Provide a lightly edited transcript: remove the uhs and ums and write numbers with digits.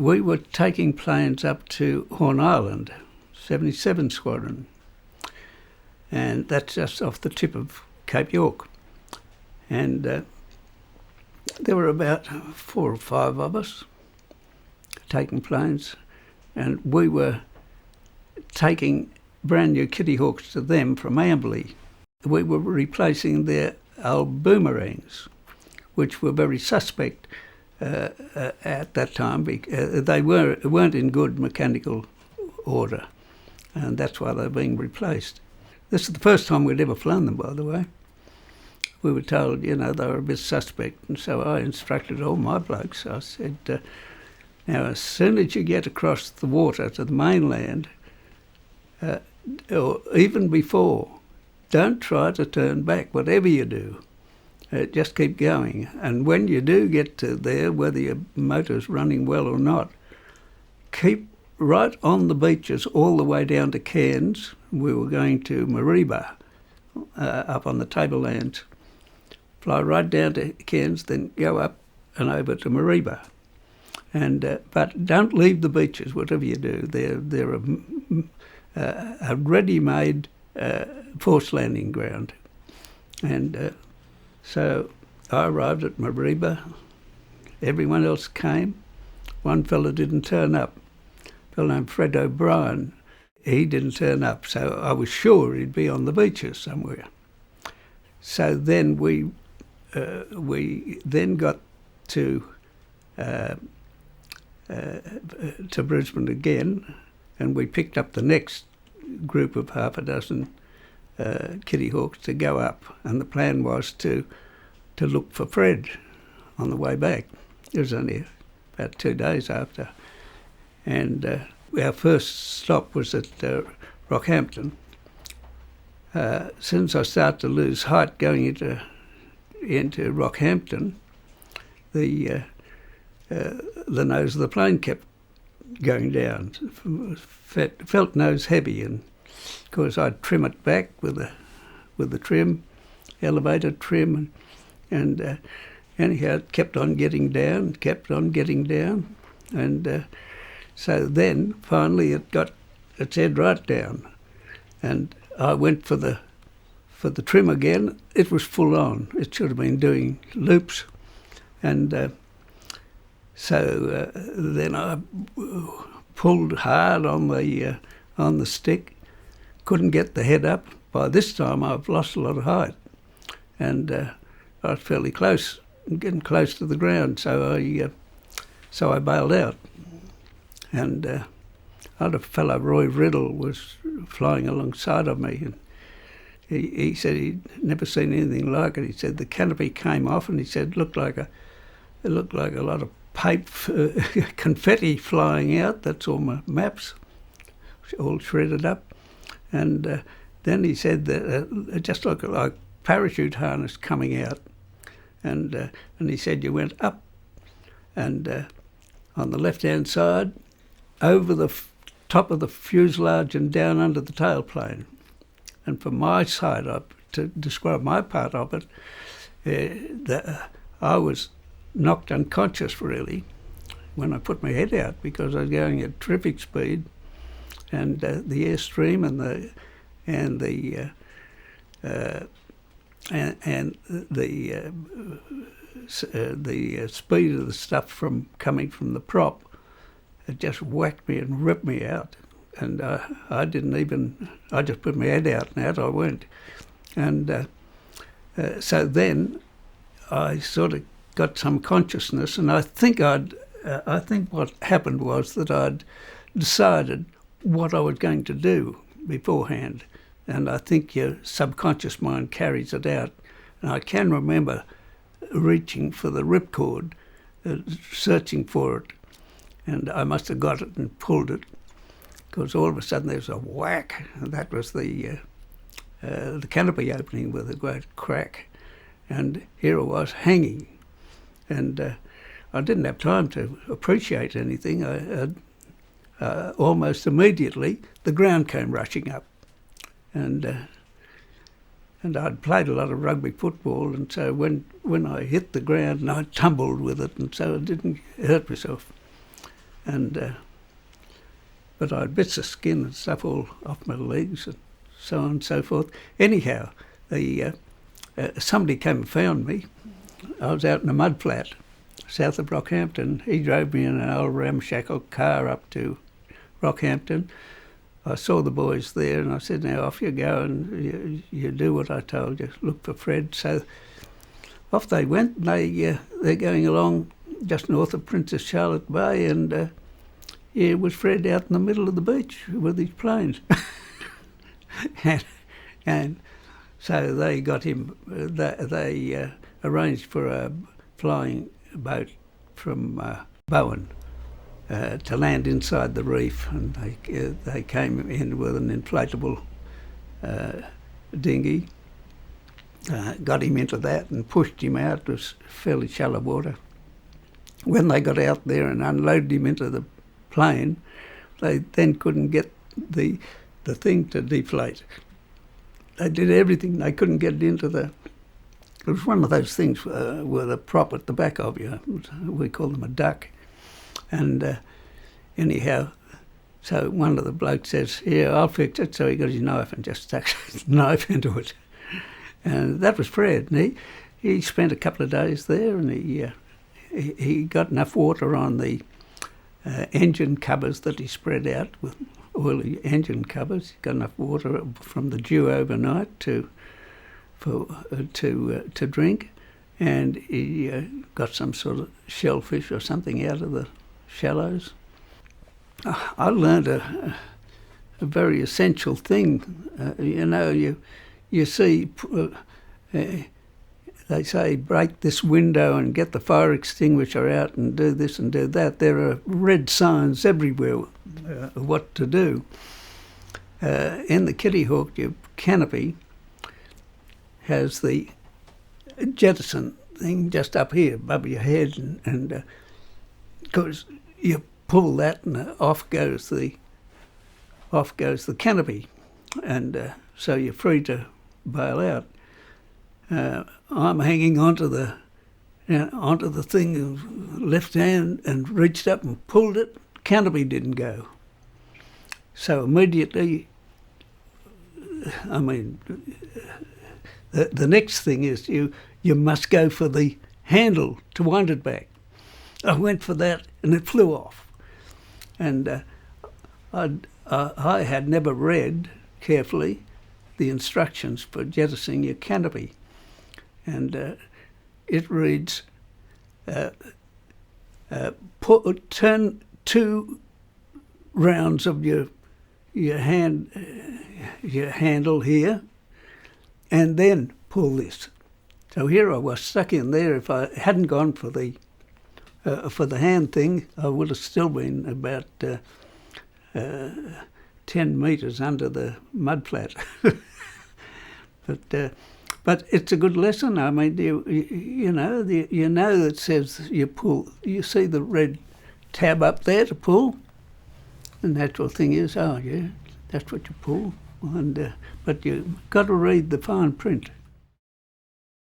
we were taking planes up to Horn Island, 77 Squadron, and that's just off the tip of Cape York. And there were about 4 or 5 of us taking planes, and we were taking brand new Kitty Hawks to them from Amberley. We were replacing their old boomerangs, which were very suspect at that time. They weren't in good mechanical order, and that's why they're being replaced. This is the first time we'd ever flown them, by the way. We were told, they were a bit suspect, and so I instructed all my blokes. I said, now, as soon as you get across the water to the mainland, or even before, don't try to turn back, whatever you do. Just keep going. And when you do get to there, whether your motor's running well or not, keep right on the beaches all the way down to Cairns. We were going to Mareeba, up on the tablelands. Fly right down to Cairns, then go up and over to Mareeba. And but don't leave the beaches, whatever you do. They're a ready-made forced landing ground. And so I arrived at Mareeba. Everyone else came. One fellow didn't turn up. A fellow named Fred O'Brien. He didn't turn up, so I was sure he'd be on the beaches somewhere. So then we then got to Brisbane again, and we picked up the next group of half a dozen Kitty Hawks to go up, and the plan was to look for Fred on the way back. It was only about 2 days after, and our first stop was at Rockhampton. As soon as I started to lose height going into Rockhampton, the nose of the plane kept going down. Felt nose heavy, and of course I'd trim it back with the trim, elevator trim, and anyhow it kept on getting down, and so then finally it got its head right down, and I went for the trim again. It was full on. It should have been doing loops, and so then I pulled hard on the stick. Couldn't get the head up. By this time I've lost a lot of height, and I was fairly close, getting close to the ground. So I bailed out, and other fellow, Roy Riddle, was flying alongside of me, and he said he'd never seen anything like it. He said the canopy came off, and he said it looked like a lot of confetti flying out. That's all my maps, all shredded up. And then he said that it just looked like parachute harness coming out. And he said you went up, and on the left-hand side, over the top of the fuselage and down under the tailplane. And from my side up, to describe my part of it, I was knocked unconscious really when I put my head out, because I was going at terrific speed, and the airstream and the speed of the stuff coming from the prop, it just whacked me and ripped me out, and I just put my head out, and out I went, and so then I sort of got some consciousness, and I think what happened was that I'd decided what I was going to do beforehand, and I think your subconscious mind carries it out. And I can remember reaching for the ripcord, searching for it, and I must have got it and pulled it, because all of a sudden there was a whack, and that was the canopy opening with a great crack, and here I was hanging, and I didn't have time to appreciate anything. Almost immediately the ground came rushing up, and I'd played a lot of rugby football, and so when I hit the ground, and I tumbled with it, and so I didn't hurt myself. and but I had bits of skin and stuff all off my legs and so on and so forth. Anyhow, somebody came and found me. I was out in a mud flat south of Rockhampton. He drove me in an old ramshackle car up to Rockhampton. I saw the boys there and I said, now off you go and you do what I told you, look for Fred. So off they went, and they're going along just north of Princess Charlotte Bay, and here was Fred out in the middle of the beach with his planes. and so they got him, they arranged for a flying boat from Bowen to land inside the reef, and they came in with an inflatable dinghy, got him into that and pushed him out. It was fairly shallow water. When they got out there and unloaded him into the plane, they then couldn't get the thing to deflate. They did everything. They couldn't get it into the... It was one of those things with a prop at the back of you. We call them a duck. And anyhow, so one of the blokes says, yeah, I'll fix it. So he got his knife and just stuck his knife into it. And that was Fred. And he spent a couple of days there, and he got enough water on the engine covers that he spread out with oily engine covers. He got enough water from the dew overnight to drink, and he got some sort of shellfish or something out of the shallows. I learned a very essential thing. You see, they say break this window and get the fire extinguisher out and do this and do that. There are red signs everywhere of what to do. In the Kitty Hawk, your canopy has the jettison thing just up here above your head, and because you pull that and off goes the canopy, and so you're free to bail out. I'm hanging onto the thing, left hand, and reached up and pulled it. Canopy didn't go. So immediately, I mean, the next thing is you must go for the handle to wind it back. I went for that and it flew off. And I had never read carefully the instructions for jettisoning your canopy. And it reads, turn 2 rounds of your handle here, and then pull this. So here I was stuck in there. If I hadn't gone for the hand thing, I would have still been about 10 metres under the mud flat. But it's a good lesson. I mean, you know that says you pull. You see the red tab up there to pull. The natural thing is, oh yeah, that's what you pull. And but you got to read the fine print.